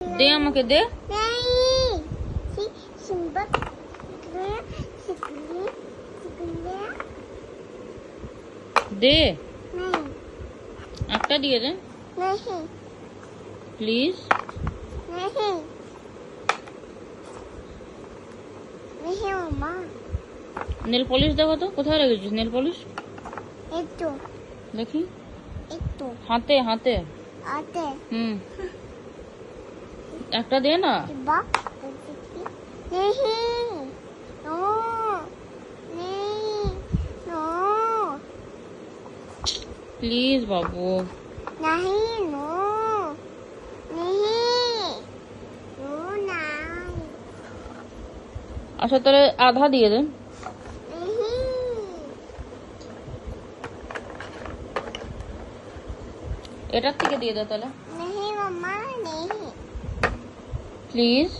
দে আমাকে দে। দে একটা দিয়ে দে প্লিজ। নেল পলিশ দেখো তো, কোথায় রেখেছিস নেল পলিশ? দেখি হাতে হাতে। একটা দে না। প্লিজ বাবু। আচ্ছা তাহলে আধা দিয়ে দেন। এটার থেকে দিয়ে দে তাহলে প্লিজ।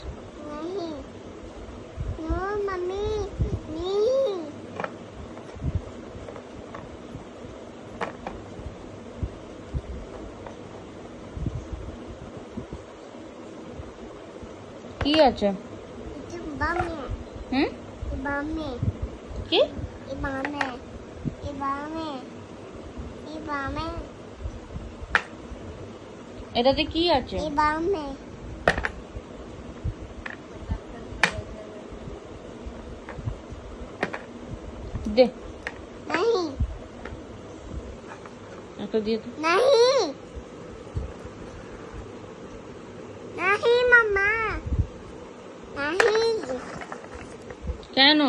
কি আছে? কি এটাতে কি আছে? দে একটা দিয়ে দে। কেন?